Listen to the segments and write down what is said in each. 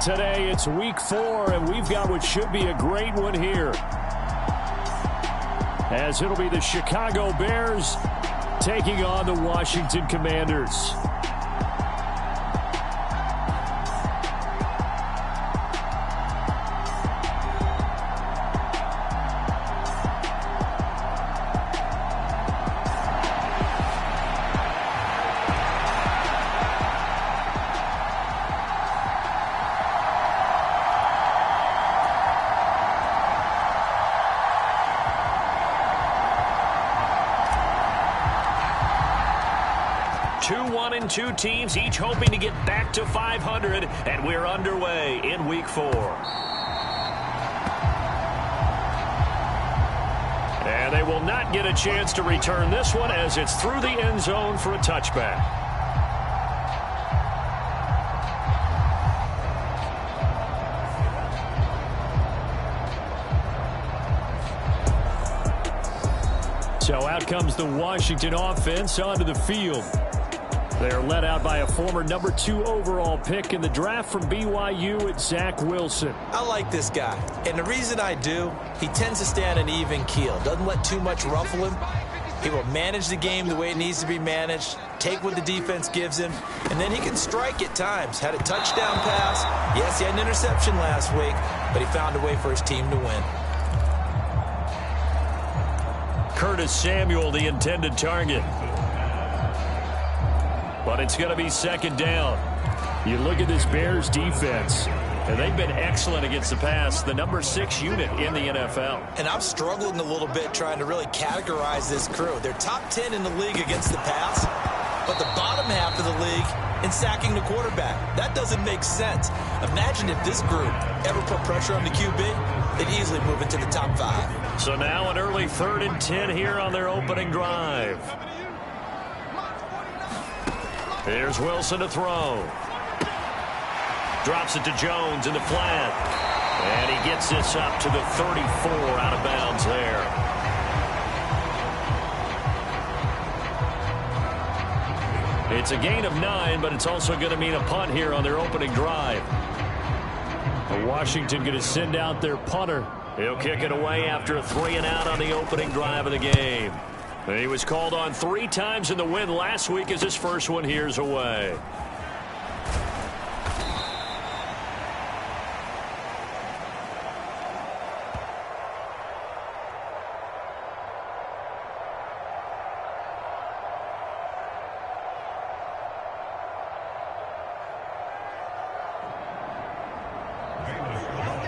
Today it's week 4, and we've got what should be a great one here, as it'll be the Chicago Bears taking on the Washington Commanders. Two teams each hoping to get back to 500, and we're underway in week 4. And they will not get a chance to return this one, as it's through the end zone for a touchback. So out comes the Washington offense onto the field. They're led out by a former number 2 overall pick in the draft from BYU at Zach Wilson. I like this guy, and the reason I do, he tends to stay on an even keel, doesn't let too much ruffle him. He will manage the game the way it needs to be managed, take what the defense gives him, and then he can strike at times. Had a touchdown pass. Yes, he had an interception last week, but he found a way for his team to win. Curtis Samuel, the intended target. But it's going to be second down. You look at this Bears defense, and they've been excellent against the pass, the number 6 unit in the NFL. And I'm struggling a little bit trying to really categorize this crew. They're top 10 in the league against the pass, but the bottom half of the league in sacking the quarterback. That doesn't make sense. Imagine if this group ever put pressure on the QB, they'd easily move into the top 5. So now an early 3rd and 10 here on their opening drive. Here's Wilson to throw. Drops it to Jones in the flat. And he gets this up to the 34, out of bounds there. It's a gain of 9, but it's also going to mean a punt here on their opening drive. Washington going to send out their punter. He'll kick it away after a 3-and-out on the opening drive of the game. He was called on 3 times in the win last week, as his first one here's away.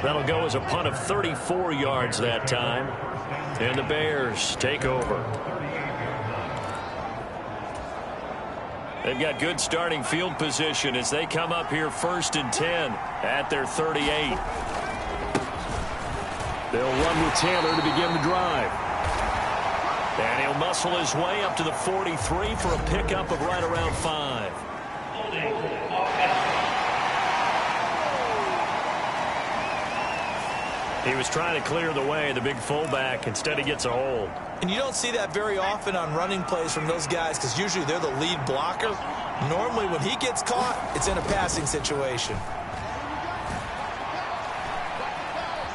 That'll go as a punt of 34 yards that time. And the Bears take over. They've got good starting field position as they come up here 1st and 10 at their 38. They'll run with Taylor to begin the drive. And he'll muscle his way up to the 43 for a pickup of right around 5. He was trying to clear the way, the big fullback. Instead, he gets a hold. And you don't see that very often on running plays from those guys, because usually they're the lead blocker. Normally, when he gets caught, it's in a passing situation.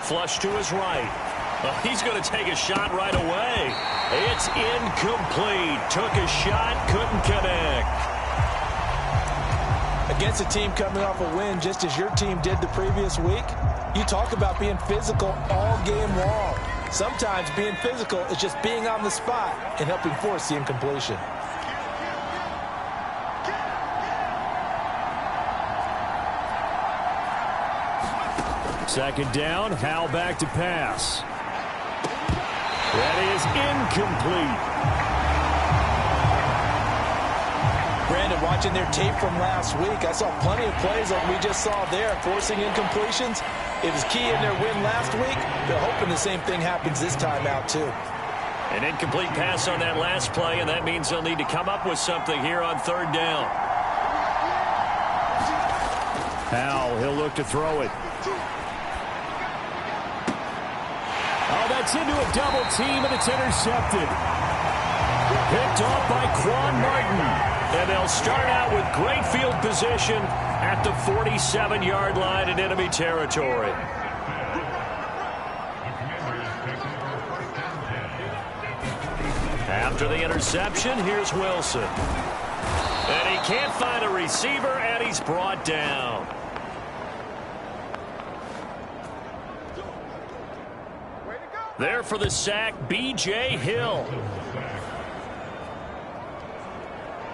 Flush to his right. Well, he's going to take a shot right away. It's incomplete. Took a shot, couldn't connect. Against a team coming off a win, just as your team did the previous week, you talk about being physical all game long. Sometimes being physical is just being on the spot and helping force the incompletion. Second down, Howell back to pass. That is incomplete. Brandon, watching their tape from last week, I saw plenty of plays like we just saw there, forcing incompletions. It was key in their win last week. They're hoping the same thing happens this time out, too. An incomplete pass on that last play, and that means they'll need to come up with something here on 3rd down. Howell, he'll look to throw it. Oh, that's into a double team, and it's intercepted. Picked off by Quan Martin. And they'll start out with great field position at the 47-yard line in enemy territory. After the interception, here's Wilson. And he can't find a receiver, and he's brought down. There for the sack, B.J. Hill.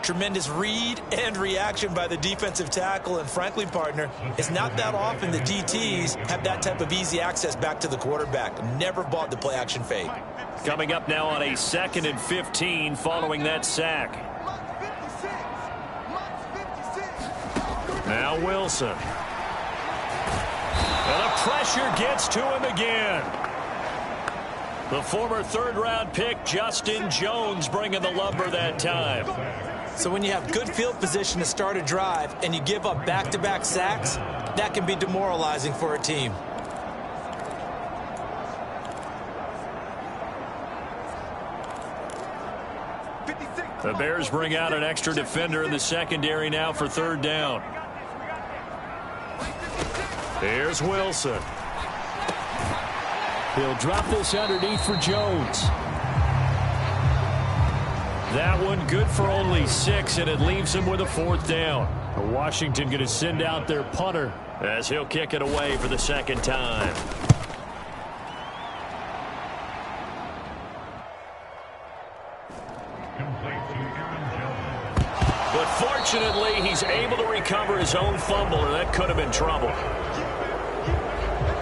Tremendous read and reaction by the defensive tackle, and frankly, partner, it's not that often the DTs have that type of easy access back to the quarterback. Never bought the play action fake. Coming up now on a 2nd and 15 following that sack. Now Wilson. And the pressure gets to him again. The former third-round pick, Justin Jones, bringing the lumber that time. So when you have good field position to start a drive and you give up back-to-back sacks, that can be demoralizing for a team. The Bears bring out an extra defender in the secondary now for 3rd down. Here's Wilson. He'll drop this underneath for Jones. That one good for only 6, and it leaves him with a 4th down. Washington going to send out their punter, as he'll kick it away for the 2nd time. But fortunately, he's able to recover his own fumble, and that could have been trouble.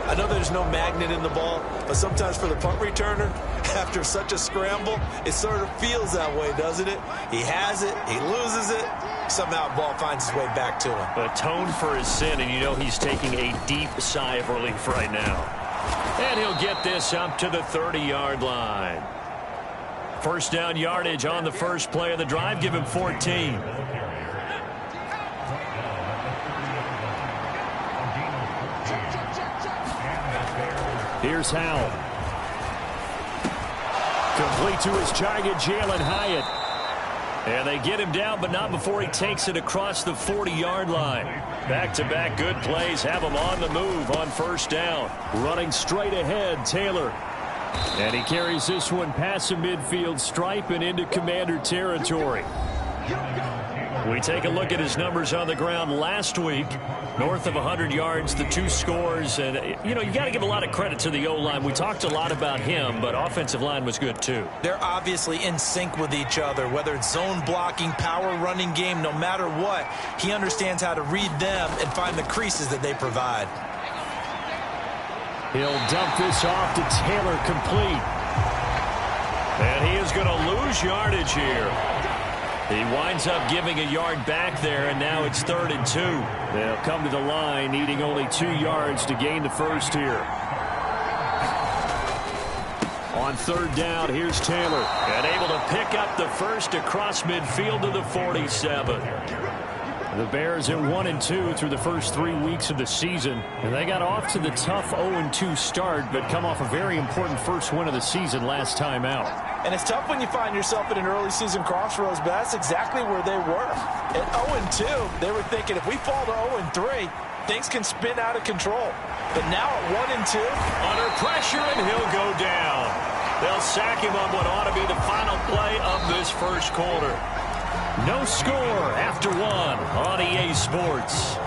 I know there's no magnet in the ball, but sometimes for the punt returner, after such a scramble, it sort of feels that way, doesn't it? He has it, he loses it, somehow the ball finds its way back to him. Atoned for his sin, and you know he's taking a deep sigh of relief right now. And he'll get this up to the 30-yard line. 1st down yardage on the first play of the drive. Give him 14. Here's Howell. Complete to his target, Jalen Hyatt. And they get him down, but not before he takes it across the 40-yard line. Back-to-back good plays have him on the move on 1st down. Running straight ahead, Taylor. And he carries this one past the midfield stripe and into Commander territory. We take a look at his numbers on the ground last week. North of 100 yards, the 2 scores. And, you know, you got to give a lot of credit to the O-line. We talked a lot about him, but offensive line was good, too. They're obviously in sync with each other, whether it's zone blocking, power running game, no matter what. He understands how to read them and find the creases that they provide. He'll dump this off to Taylor, complete. And he is going to lose yardage here. He winds up giving a yard back there, and now it's 3rd and 2. They'll come to the line, needing only 2 yards to gain the first here. On 3rd down, here's Taylor. And able to pick up the first across midfield to the 47. The Bears at 1-2 through the first 3 weeks of the season. And they got off to the tough 0-2 start, but come off a very important first win of the season last time out. And it's tough when you find yourself at an early season crossroads, but that's exactly where they were. At 0-2, they were thinking if we fall to 0-3, things can spin out of control. But now at 1-2, under pressure, and he'll go down. They'll sack him on what ought to be the final play of this first quarter. No score after 1 on EA Sports.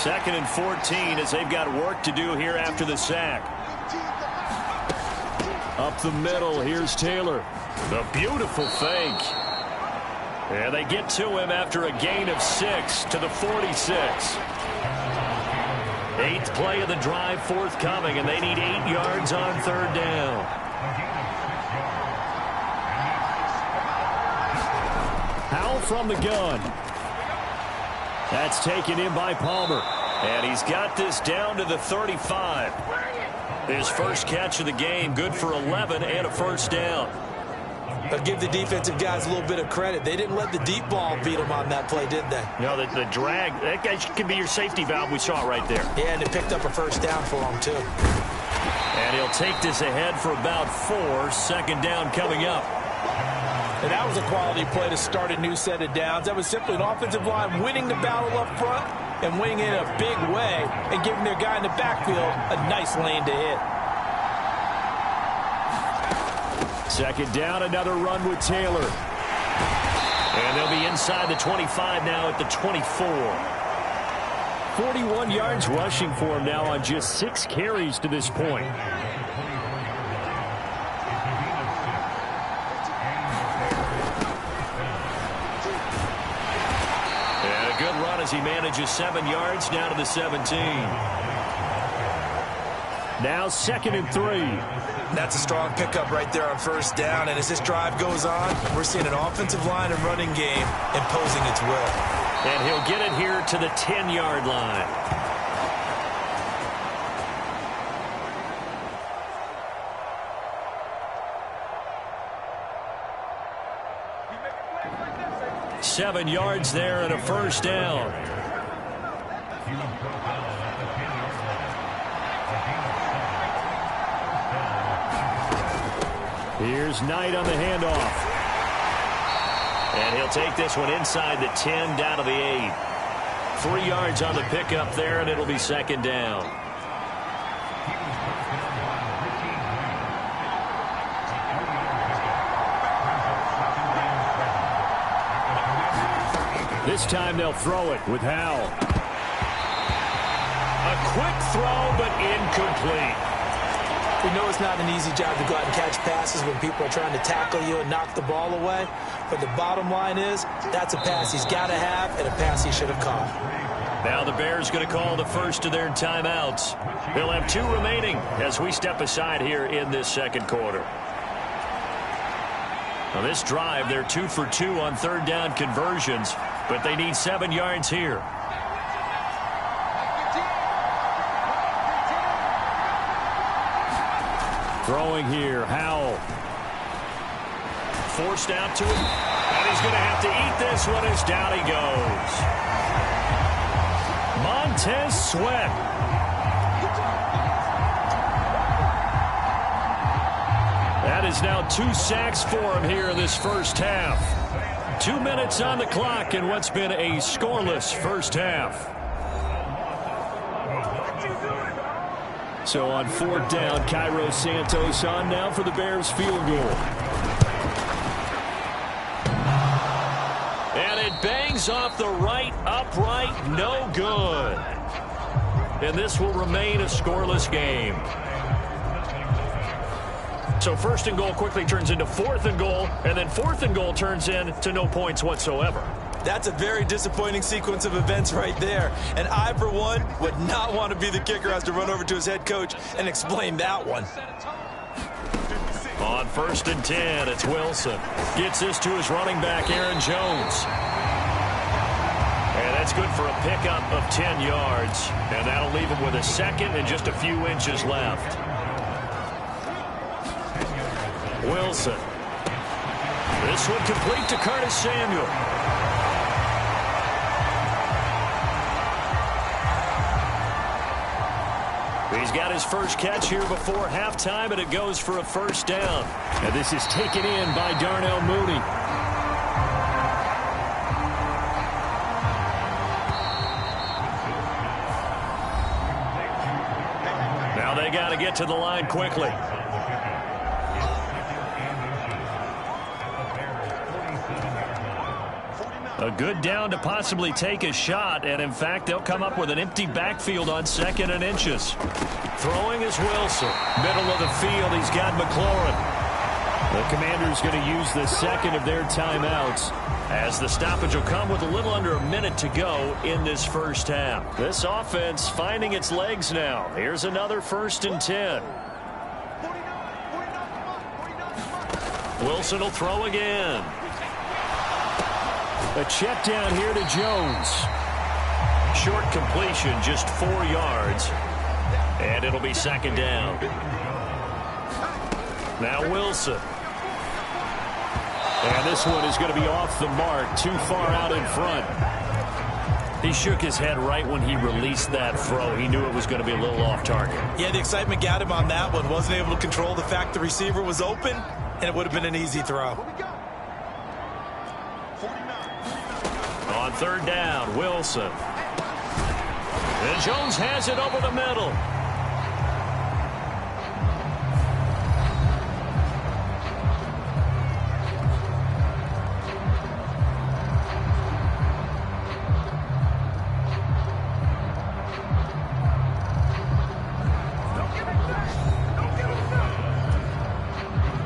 2nd and 14 as they've got work to do here after the sack. Up the middle, here's Taylor. The beautiful fake. And they get to him after a gain of 6 to the 46. 8th play of the drive forthcoming, and they need 8 yards on 3rd down. Howell from the gun. That's taken in by Palmer. And he's got this down to the 35. His first catch of the game, good for 11 and a first down. But give the defensive guys a little bit of credit. They didn't let the deep ball beat them on that play, did they? No, the drag, that guy can be your safety valve. We saw it right there. Yeah, and it picked up a first down for them, too. And And he'll take this ahead for about 4. Second down coming up. And that was a quality play to start a new set of downs. That was simply an offensive line winning the battle up front and winning it in a big way and giving their guy in the backfield a nice lane to hit. Second down, another run with Taylor. And they'll be inside the 25 now at the 24. 41 yards rushing for him now on just 6 carries to this point. And a good run as he manages 7 yards down to the 17. Now 2nd and 3. That's a strong pickup right there on first down. And as this drive goes on, we're seeing an offensive line and running game imposing its will. And he'll get it here to the 10-yard line. Seven yards there and a first down. Here's Knight on the handoff. And he'll take this one inside the 10 down to the 8. 3 yards on the pickup there, and it'll be second down. This time they'll throw it with Howell. A quick throw, but incomplete. We know it's not an easy job to go out and catch passes when people are trying to tackle you and knock the ball away. But the bottom line is, that's a pass he's got to have and a pass he should have caught. Now the Bears going to call the first of their timeouts. They'll have 2 remaining as we step aside here in this second quarter. On this drive, they're 2 for 2 on third down conversions, but they need 7 yards here. Throwing here, Howell. Forced out to him, and he's going to have to eat this one as down he goes. Montez Sweat. That is now 2 sacks for him here in this first half. 2 minutes on the clock in what's been a scoreless first half. So on 4th down, Cairo Santos on now for the Bears field goal. And it bangs off the right upright, no good. And this will remain a scoreless game. So 1st and goal quickly turns into 4th and goal, and then 4th and goal turns into no points whatsoever. That's a very disappointing sequence of events right there. And I, for one, would not want to be the kicker who has to run over to his head coach and explain that one. On 1st and 10, it's Wilson. Gets this to his running back, Aaron Jones. And that's good for a pickup of 10 yards. And that'll leave him with a second and just a few inches left. Wilson. This one complete to Curtis Samuel. He's got his first catch here before halftime, and it goes for a first down. And this is taken in by Darnell Mooney. Now they got to get to the line quickly. A good down to possibly take a shot, and in fact, they'll come up with an empty backfield on 2nd and inches. Throwing is Wilson. Middle of the field, he's got McLaurin. The Commanders going to use the second of their timeouts, as the stoppage will come with a little under a minute to go in this first half. This offense finding its legs now. Here's another 1st and 10. Wilson will throw again. A check down here to Jones. Short completion, just 4 yards. And it'll be second down. Now Wilson. And this one is going to be off the mark, too far out in front. He shook his head right when he released that throw. He knew it was going to be a little off target. Yeah, the excitement got him on that one. Wasn't able to control the fact the receiver was open, and it would have been an easy throw. On third down, Wilson. And Jones has it over the middle.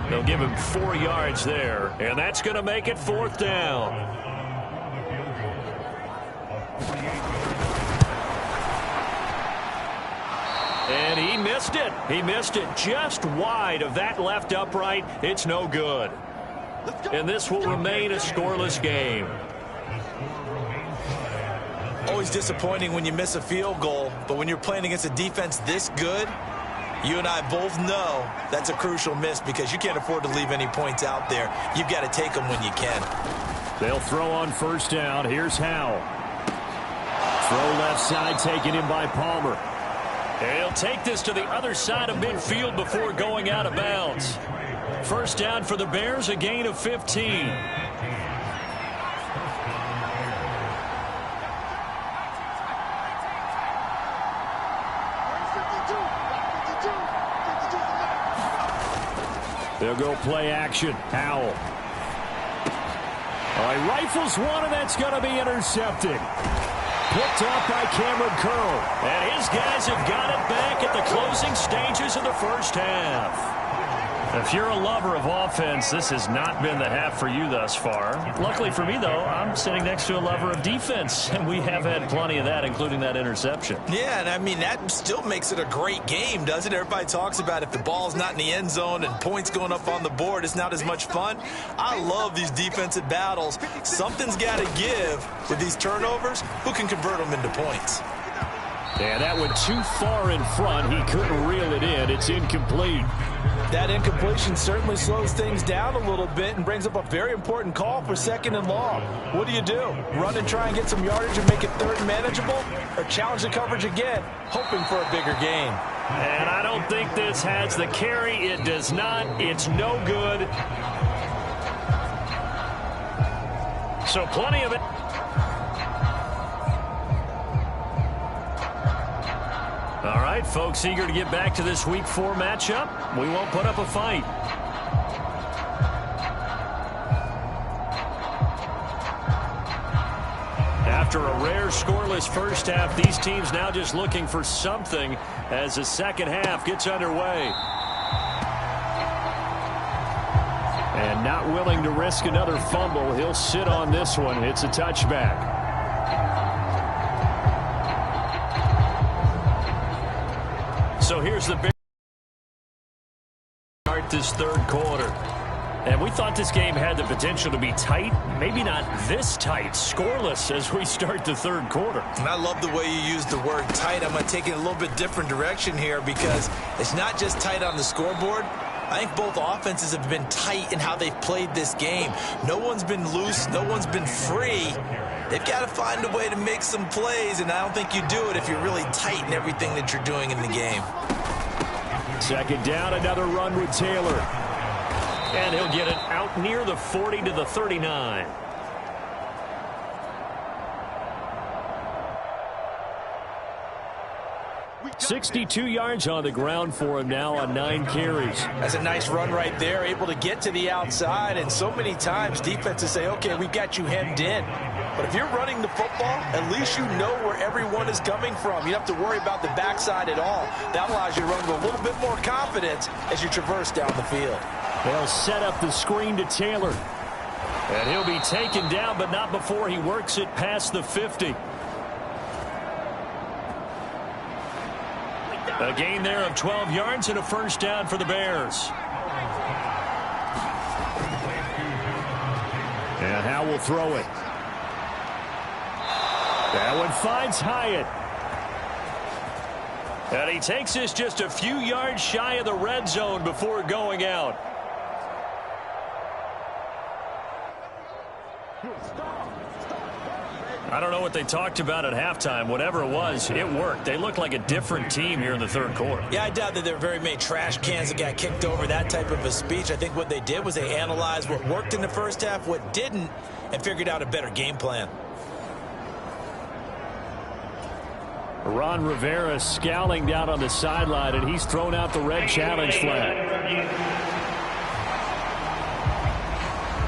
They'll give him 4 yards there, and that's going to make it fourth down. And he missed it. He missed it just wide of that left upright. It's no good. And this will remain a scoreless game. Always disappointing when you miss a field goal, but when you're playing against a defense this good, you and I both know that's a crucial miss because you can't afford to leave any points out there. You've got to take them when you can. They'll throw on first down. Here's Howell. Throw left side taken in by Palmer. And he'll take this to the other side of midfield before going out of bounds. First down for the Bears, a gain of 15. They'll go play action. Howell. All right, rifles one, and that's going to be intercepted. Picked off by Cameron Curl. And his guys have got it back at the closing stages of the first half. If you're a lover of offense, this has not been the half for you thus far. Luckily for me, though, I'm sitting next to a lover of defense, and we have had plenty of that, including that interception. Yeah, and I mean, that still makes it a great game, doesn't it? Everybody talks about if the ball's not in the end zone and points going up on the board, it's not as much fun. I love these defensive battles. Something's got to give with these turnovers. Who can convert them into points? Yeah, that went too far in front. He couldn't reel it in. It's incomplete. That incompletion certainly slows things down a little bit and brings up a very important call for second and long. What do? Run and try and get some yardage and make it third and manageable? Or challenge the coverage again, hoping for a bigger gain? And I don't think this has the carry. It does not. It's no good. So plenty of it. All right, folks, eager to get back to this Week 4 matchup. We won't put up a fight. After a rare scoreless first half, these teams now just looking for something as the second half gets underway. And not willing to risk another fumble. He'll sit on this one. It's a touchback. So here's the Bears start this third quarter. And we thought this game had the potential to be tight. Maybe not this tight. Scoreless as we start the third quarter. And I love the way you use the word tight. I'm going to take it a little bit different direction here because it's not just tight on the scoreboard. I think both offenses have been tight in how they've played this game. No one's been loose. No one's been free. They've got to find a way to make some plays, and I don't think you do it if you're really tight in everything that you're doing in the game. Second down, another run with Taylor. And he'll get it out near the 40 to the 39. .62 yards on the ground for him now on 9 carries. That's a nice run right there, able to get to the outside, and so many times defenses say, okay, we've got you hemmed in. But if you're running the football, at least you know where everyone is coming from. You don't have to worry about the backside at all. That allows you to run with a little bit more confidence as you traverse down the field. They'll set up the screen to Taylor. And he'll be taken down, but not before he works it past the 50. A gain there of 12 yards and a first down for the Bears. And Howell will throw it. That one finds Hyatt. And he takes this just a few yards shy of the red zone before going out. I don't know what they talked about at halftime. Whatever it was, it worked. They looked like a different team here in the third quarter. Yeah, I doubt that there were very many trash cans that got kicked over, that type of a speech. I think what they did was they analyzed what worked in the first half, what didn't, and figured out a better game plan. Ron Rivera scowling down on the sideline, and he's thrown out the red challenge flag.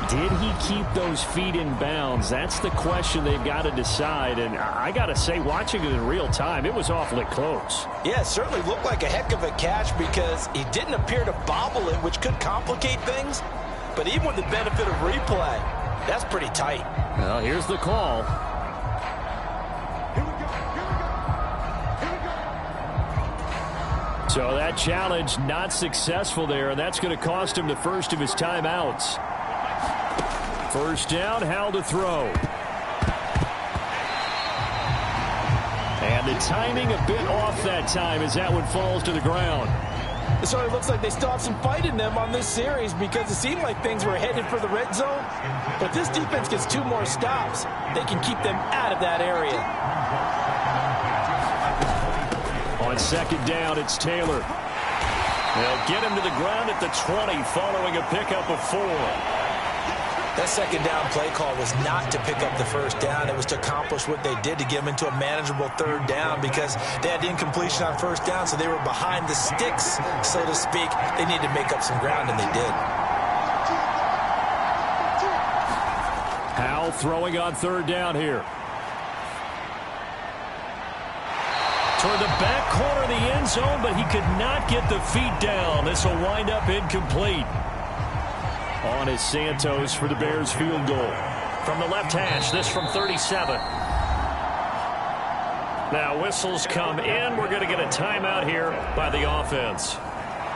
Did he keep those feet in bounds? That's the question they've got to decide. And I got to say, watching it in real time, it was awfully close. Yeah, it certainly looked like a heck of a catch because he didn't appear to bobble it, which could complicate things. But even with the benefit of replay, that's pretty tight. Well, here's the call. So that challenge not successful there, and that's going to cost him the first of his timeouts. First down, Howell to throw. And the timing a bit off that time as that one falls to the ground. It certainly looks like they still have some fight in them on this series because it seemed like things were headed for the red zone. But this defense gets 2 more stops. They can keep them out of that area. On second down, it's Taylor. They'll get him to the ground at the 20 following a pickup of 4. That second down play call was not to pick up the first down. It was to accomplish what they did to get them into a manageable third down because they had the incompletion on first down, so they were behind the sticks, so to speak. They needed to make up some ground, and they did. Howell throwing on third down here. Toward the back corner of the end zone, but he could not get the feet down. This will wind up incomplete. On is Santos for the Bears field goal. From the left hash, this from 37. Now whistles come in. We're going to get a timeout here by the offense.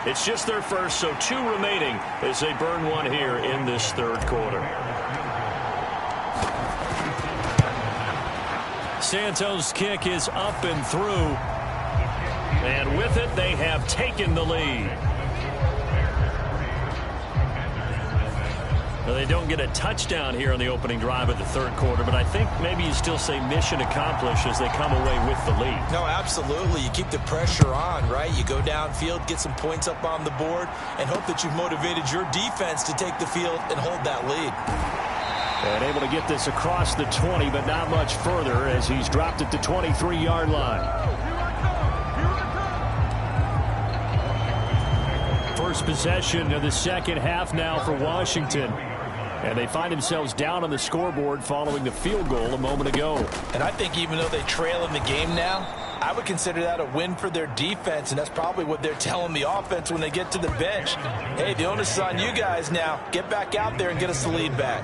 It's just their first, so 2 remaining as they burn one here in this third quarter. Santos' kick is up and through. And with it, they have taken the lead. Well, they don't get a touchdown here on the opening drive of the third quarter, but I think maybe you still say mission accomplished as they come away with the lead. No, absolutely. You keep the pressure on, right? You go downfield, get some points up on the board, and hope that you've motivated your defense to take the field and hold that lead. And able to get this across the 20, but not much further as he's dropped it to 23-yard line. First possession of the second half now for Washington. And they find themselves down on the scoreboard following the field goal a moment ago. And I think even though they trail in the game now, I would consider that a win for their defense, and that's probably what they're telling the offense when they get to the bench. Hey, the onus is on you guys now. Get back out there and get us the lead back.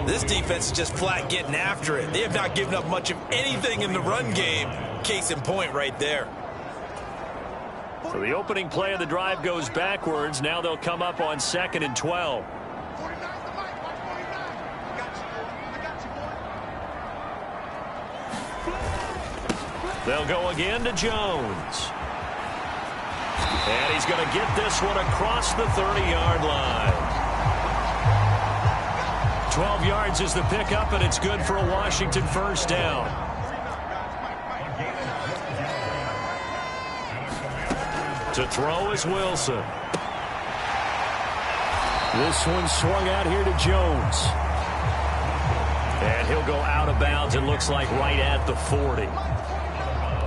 This defense is just flat getting after it. They have not given up much of anything in the run game. Case in point right there. So the opening play of the drive goes backwards. Now they'll come up on 2nd and 12. They'll go again to Jones. And he's going to get this one across the 30-yard line. 12 yards is the pickup, and it's good for a Washington first down. To throw is Wilson. This one swung out here to Jones. And he'll go out of bounds, it looks like right at the 40.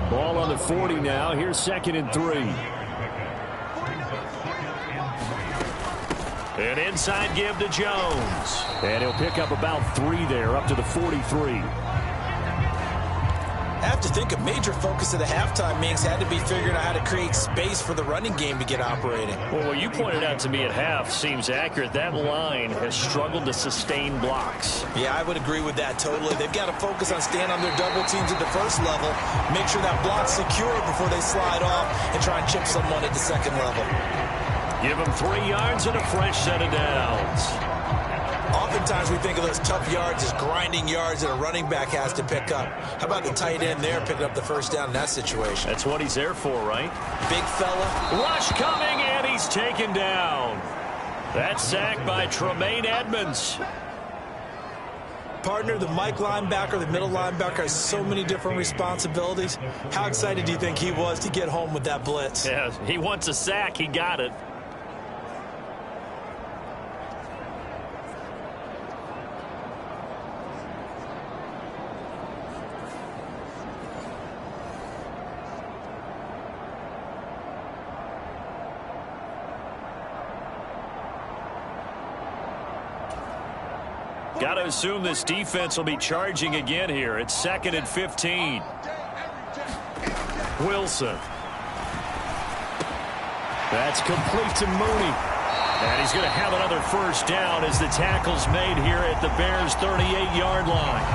Ball on the 40 now. Here's 2nd and 3. An inside give to Jones. And he'll pick up about 3 there, up to the 43. I have to think a major focus of the halftime meetings had to be figuring out how to create space for the running game to get operating. Well, what you pointed out to me at half seems accurate. That line has struggled to sustain blocks. Yeah, I would agree with that totally. They've got to focus on staying on their double teams at the first level, make sure that block's secure before they slide off, and try and chip someone at the second level. Give them 3 yards and a fresh set of downs. Oftentimes we think of those tough yards as grinding yards that a running back has to pick up. How about the tight end there picking up the first down in that situation? That's what he's there for, right? Big fella. Rush coming, and he's taken down. That's sacked by Tremaine Edmonds. Partner, the Mike linebacker, the middle linebacker, has so many different responsibilities. How excited do you think he was to get home with that blitz? Yeah, he wants a sack. He got it. Got to assume this defense will be charging again here. It's 2nd and 15. Wilson. That's complete to Mooney. And he's going to have another first down as the tackle's made here at the Bears' 38-yard line.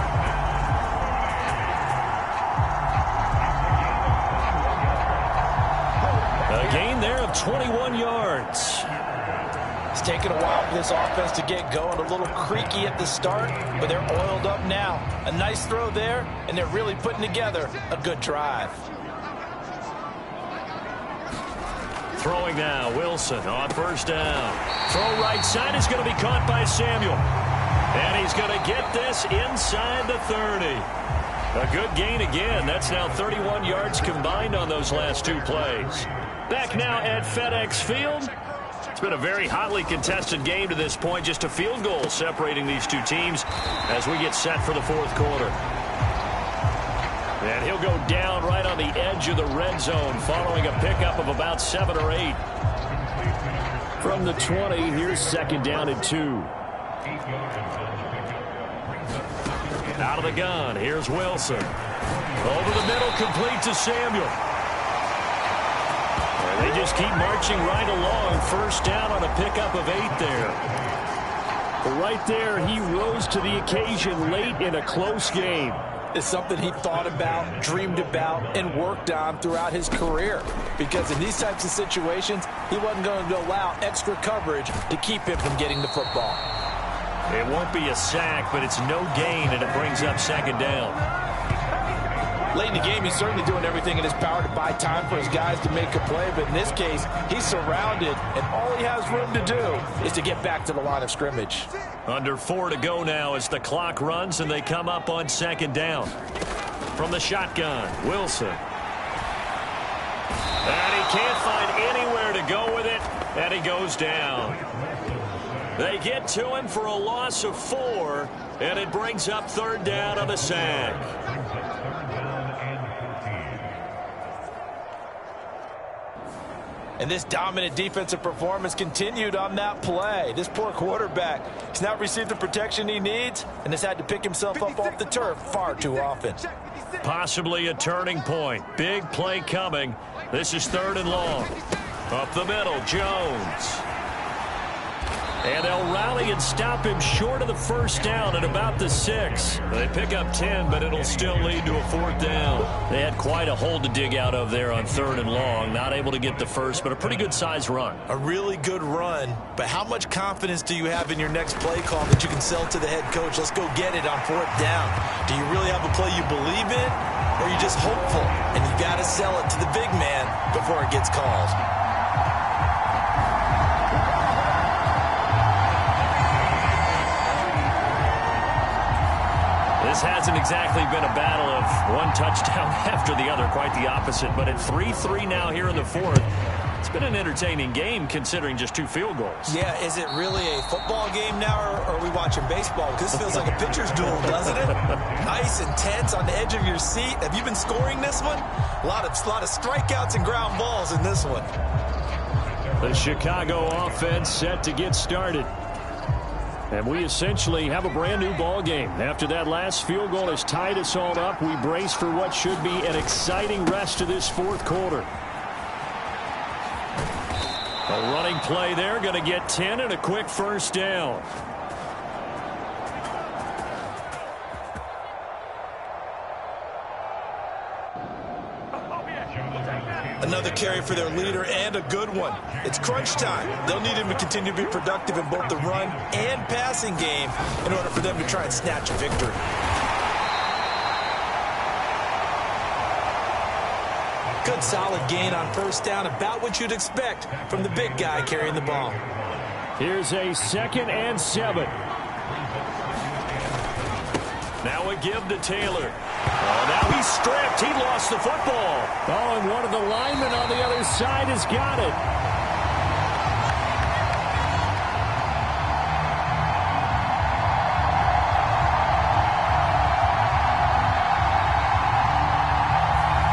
A gain there of 21 yards. It's taken a while for this offense to get going. A little creaky at the start, but they're oiled up now. A nice throw there, and they're really putting together a good drive. Throwing now, Wilson on first down. Throw right side is going to be caught by Samuel. And he's going to get this inside the 30. A good gain again. That's now 31 yards combined on those last two plays. Back now at FedEx Field. It's been a very hotly contested game to this point. Just a field goal separating these two teams as we get set for the fourth quarter. And he'll go down right on the edge of the red zone following a pickup of about 7 or 8. From the 20, here's 2nd down and 2. Out of the gun, here's Wilson. Over the middle, complete to Samuel. They just keep marching right along. First down on a pickup of 8 there. Right there, he rose to the occasion late in a close game. It's something he thought about, dreamed about, and worked on throughout his career. Because in these types of situations, he wasn't going to allow extra coverage to keep him from getting the football. It won't be a sack, but it's no gain, and it brings up 2nd down. Late in the game, he's certainly doing everything in his power to buy time for his guys to make a play. But in this case, he's surrounded, and all he has room to do is to get back to the line of scrimmage. Under 4 to go now as the clock runs, and they come up on 2nd down. From the shotgun, Wilson. And he can't find anywhere to go with it, and he goes down. They get to him for a loss of 4, and it brings up 3rd down on a sack. And this dominant defensive performance continued on that play. This poor quarterback has not received the protection he needs and has had to pick himself up off the turf far too often. Possibly a turning point. Big play coming. This is 3rd and long. Up the middle, Jones. And they'll rally and stop him short of the first down at about the 6. They pick up 10, but it'll still lead to a 4th down. They had quite a hole to dig out of there on 3rd and long. Not able to get the first, but a pretty good-sized run. A really good run, but how much confidence do you have in your next play call that you can sell to the head coach? Let's go get it on 4th down. Do you really have a play you believe in, or are you just hopeful? And you got to sell it to the big man before it gets called. This hasn't exactly been a battle of one touchdown after the other, quite the opposite. But at 3-3 now here in the 4th, it's been an entertaining game considering just 2 field goals. Yeah, is it really a football game now, or are we watching baseball? Because this feels like a pitcher's duel, doesn't it? Nice and tense on the edge of your seat. Have you been scoring this one? A lot of strikeouts and ground balls in this one. The Chicago offense set to get started. And we essentially have a brand new ball game. After that last field goal has tied us all up, we brace for what should be an exciting rest of this 4th quarter. A running play there, going to get 10 and a quick first down. Another carry for their leader, and a good one. It's crunch time. They'll need him to continue to be productive in both the run and passing game in order for them to try and snatch a victory. Good solid gain on first down, about what you'd expect from the big guy carrying the ball. Here's a 2nd and 7. Now a give to Taylor. Oh, now he's stripped. He lost the football. Oh, and one of the linemen on the other side has got it.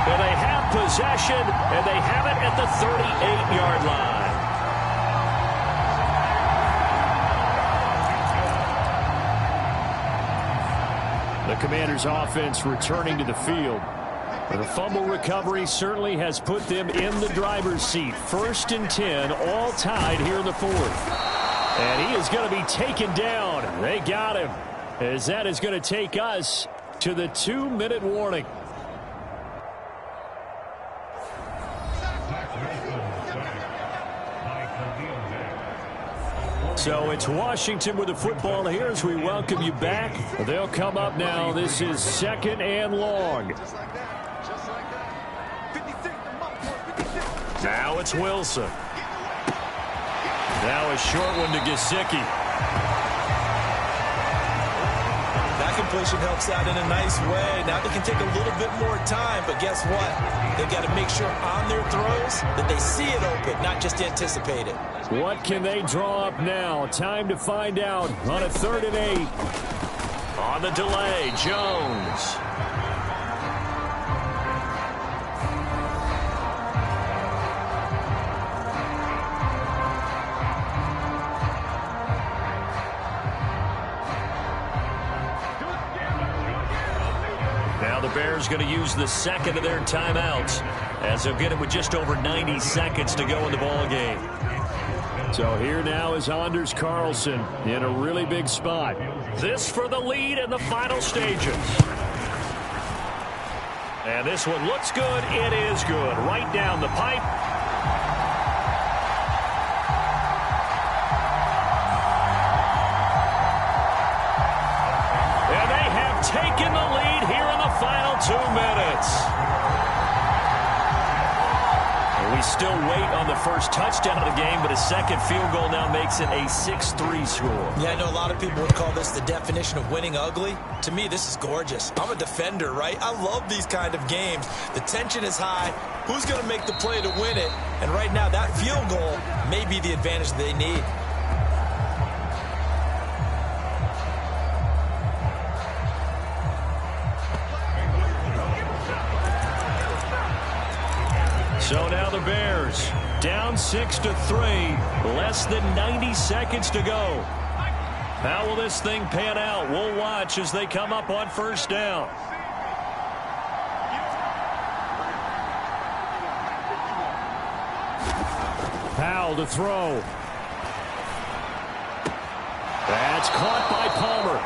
And they have possession, and they have it at the 38-yard line. The Commanders' offense returning to the field. The fumble recovery certainly has put them in the driver's seat. 1st and 10, all tied here in the 4th. And he is going to be taken down. They got him, as that is going to take us to the 2-minute warning. So it's Washington with the football here as we welcome you back. They'll come up now. This is 2nd and long. Now it's Wilson. Now a short one to Gesicki. That completion helps out in a nice way. Now they can take a little bit more time, but guess what? They've got to make sure on their throws that they see it open, not just anticipate it. What can they draw up now? Time to find out on a 3rd and 8. On the delay, Jones. Now the Bears going to use the 2nd of their timeouts as they'll get it with just over 90 seconds to go in the ball game. So here now is Anders Carlson in a really big spot. This for the lead in the final stages. And this one looks good. It is good. Right down the pipe. And they have taken the lead here in the final 2 minutes. We still wait on the first touchdown of the game, but a second field goal now makes it a 6-3 score. Yeah, I know a lot of people would call this the definition of winning ugly. To me, this is gorgeous. I'm a defender, right? I love these kind of games. The tension is high. Who's going to make the play to win it? And right now, that field goal may be the advantage they need. So now the Bears down 6-3, less than 90 seconds to go. How will this thing pan out? We'll watch as they come up on 1st down. Powell to throw. That's caught by Palmer.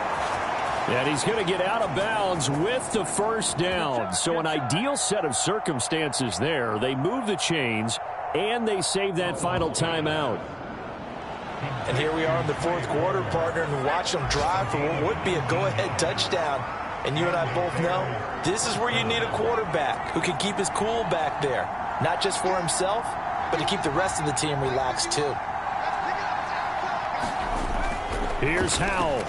And he's going to get out of bounds with the 1st down. So an ideal set of circumstances there. They move the chains, and they save that final timeout. And here we are in the 4th quarter, partner, and watch them drive for what would be a go-ahead touchdown. And you and I both know this is where you need a quarterback who can keep his cool back there. Not just for himself, but to keep the rest of the team relaxed, too. Here's Howell.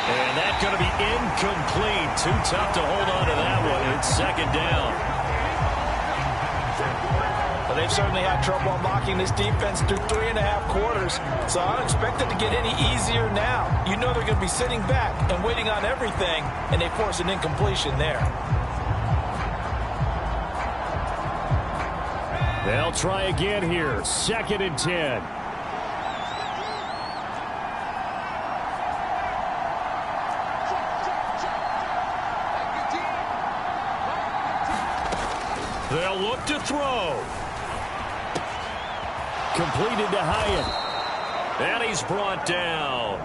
And that's going to be incomplete. Too tough to hold on to that one. It's 2nd down. Well, they've certainly had trouble unlocking this defense through 3.5 quarters, so I don't expect it to get any easier now. You know they're going to be sitting back and waiting on everything, and they force an incompletion there. They'll try again here. 2nd and 10. They'll look to throw. Completed to Hyatt. And he's brought down.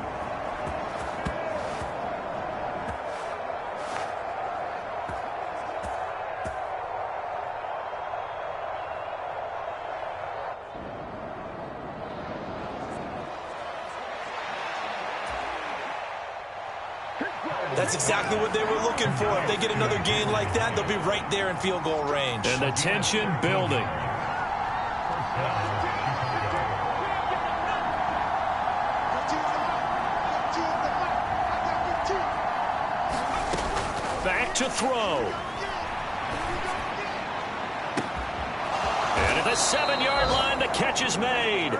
That's exactly what they were looking for. If they get another gain like that, they'll be right there in field goal range. And the tension building. to throw. And at the 7-yard line, the catch is made.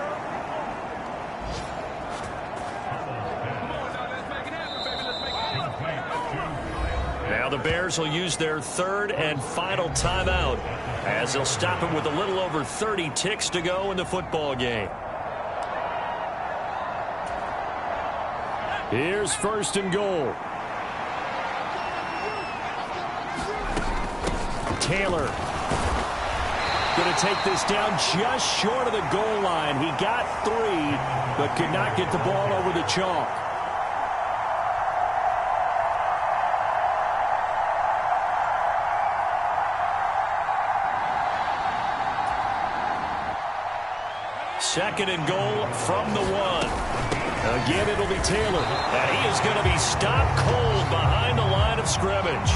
Now the Bears will use their third and final timeout as they'll stop it with a little over 30 ticks to go in the football game. Here's first and goal. Taylor going to take this down just short of the goal line. He got 3, but could not get the ball over the chalk. Second and goal from the 1. Again, it'll be Taylor. And he is going to be stopped cold behind the line of scrimmage.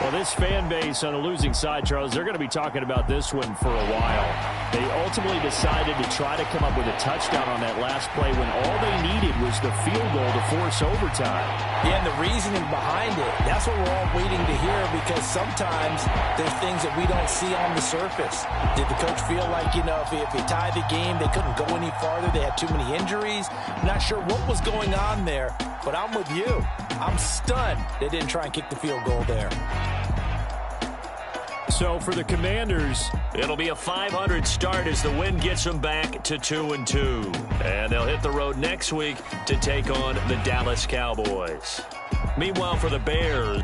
Well, this fan base on a losing side, Charles, they're going to be talking about this one for a while. They ultimately decided to try to come up with a touchdown on that last play when all they needed was the field goal to force overtime. Yeah, and the reasoning behind it, that's what we're all waiting to hear, because sometimes there's things that we don't see on the surface. Did the coach feel like, you know, if he tied the game, they couldn't go any farther, they had too many injuries? Not sure what was going on there, but I'm with you. I'm stunned they didn't try and kick the field goal there. So for the Commanders, it'll be a 500 start as the win gets them back to 2-2. And they'll hit the road next week to take on the Dallas Cowboys. Meanwhile, for the Bears,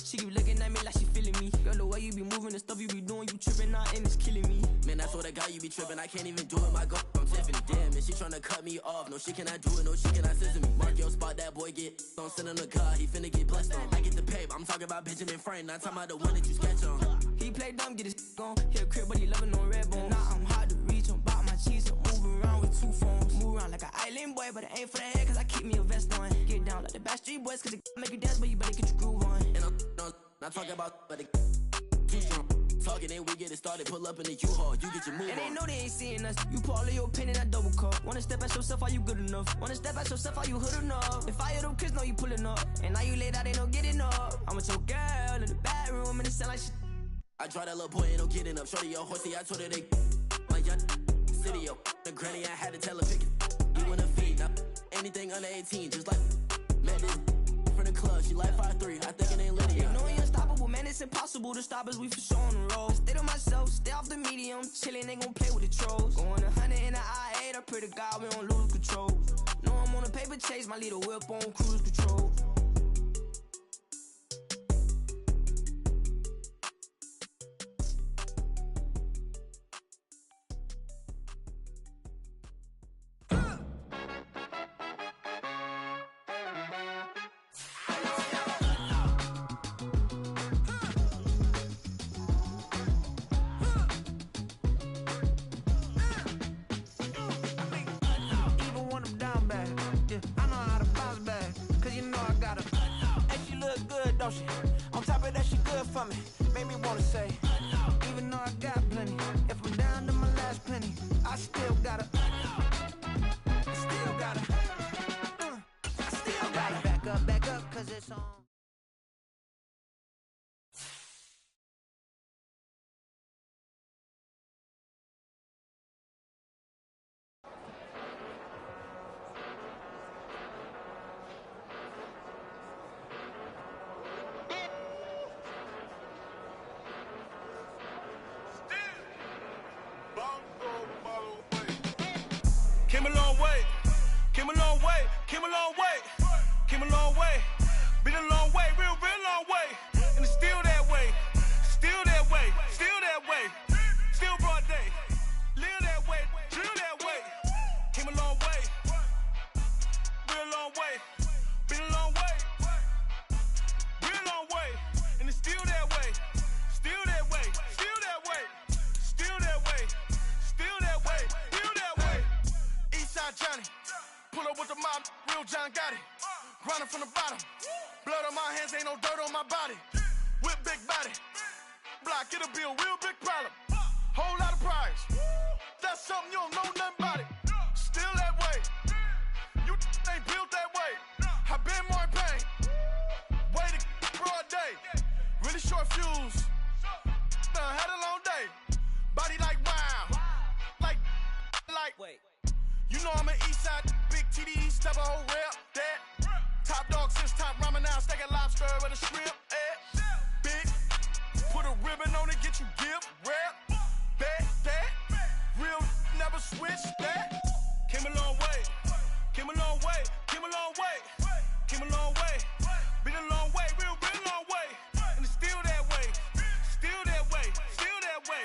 she keep looking at me like she feeling me. Girl, the way you be moving, the stuff you be doing, you tripping out and it's killing me. Man, I swear to God, you be tripping. I can't even do it. My girl, I'm Tiffany. Damn, and she tryna cut me off. No, she cannot do it. No, she cannot scissor me. Mark your spot, that boy get on. Send him the car, he finna get blessed on. I get the paper. I'm talking about Benjamin Franklin. Not talking about the one that you sketch on. He play dumb, get his on. Hit a crib, but he loving on red bone. Now I'm hard to reach. I'm about my cheese. I'm moving around with 2 phones. Move around like an island boy, but it ain't for the head, cause I keep me a vest on. Get down like the Backstreet Boys, cause it make you dance, but you better get your groove on. And I'm not talking about, but too strong. Talking and we get it started. Pull up in the U-Haul, you get your move on. And they know they ain't seeing us. You pull all of your pen in that double cup. Wanna step at yourself, are you good enough? Wanna step at yourself, are you hood enough? If I hear them kids, know you pulling up. And now you laid out, they don't get enough. I'm with your girl in the bedroom and it sound like shit. I draw that little boy, ain't no getting up. Shorty, your horsey, I told her they my young city, yo. The granny, I had to tell her pick it. You in a feed, now anything under 18, just like man, this from the club, she like 5'3", I think it ain't Lydia. You know we unstoppable, man, it's impossible to stop us, we for sure on the road. Stay to myself, stay off the medium, chillin', ain't gon' play with the trolls. Going 100 in the I-8, I pray to God we don't lose control. Know I'm on a paper chase, my little whip on cruise control. On top of that, she good for me. Made me wanna say, even though I got plenty, if I'm down to my last penny, I still gotta back up, cause it's on. Came a long way, came a long way, came a long way, came a long way, been a long way, real long way, and it's still that way, still that way, still that way, still broad day, live that way, drill that way, came a long way, real long way, been a long way, real long way, and it's still that way, still that way, still that way, still that way, still that way. I'm real John Gotti. Grinding from the bottom. Blood on my hands, ain't no dirt on my body. Whip big body. Block, it'll be a real big problem. Whole lot of prize. That's something you don't know nothing about it. Still that way. You ain't built that way. I been more in pain. Way to broad day. Really short fuse. Had a long day. Body like wow. Like. Wait. You know I'm an east side, big TD, step a whole rep, that. Top dog since top ramen now, steak a lobster with a shrimp, Big, put a ribbon on it, get you gift, rep, bet, that. Real, never switch, that. Came a long way, came a long way, came a long way, came a long way. Been a long way, real long way. And it's still that way, still that way, still that way.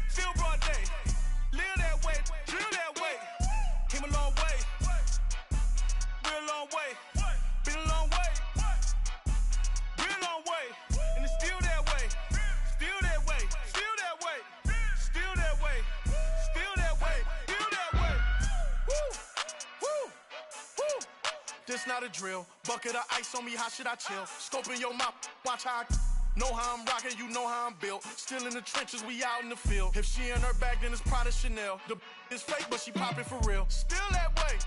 Still broad day, live that way, drill that way. Came a long way, real long way, been a long way, real long way, and it's still that way, still that way, still that way, still that way, still that way, still that way. Woo, woo, woo. This not a drill, bucket of ice on me, how should I chill? Scoping your mouth, watch how I know how I'm rocking, you know how I'm built. Still in the trenches, we out in the field. If she in her bag, then it's Prada Chanel. The is fake, but she poppin' for real. Still that way.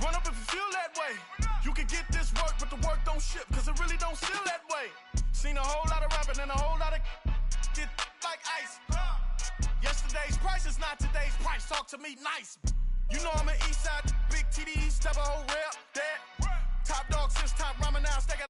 Run up if you feel that way. You can get this work, but the work don't ship, cause it really don't feel that way. Seen a whole lot of rapping and a whole lot of get like ice. Yesterday's price is not today's price. Talk to me nice. You know I'm an east side, big TD, step a whole rep, that. Top dog since top ramen now, steak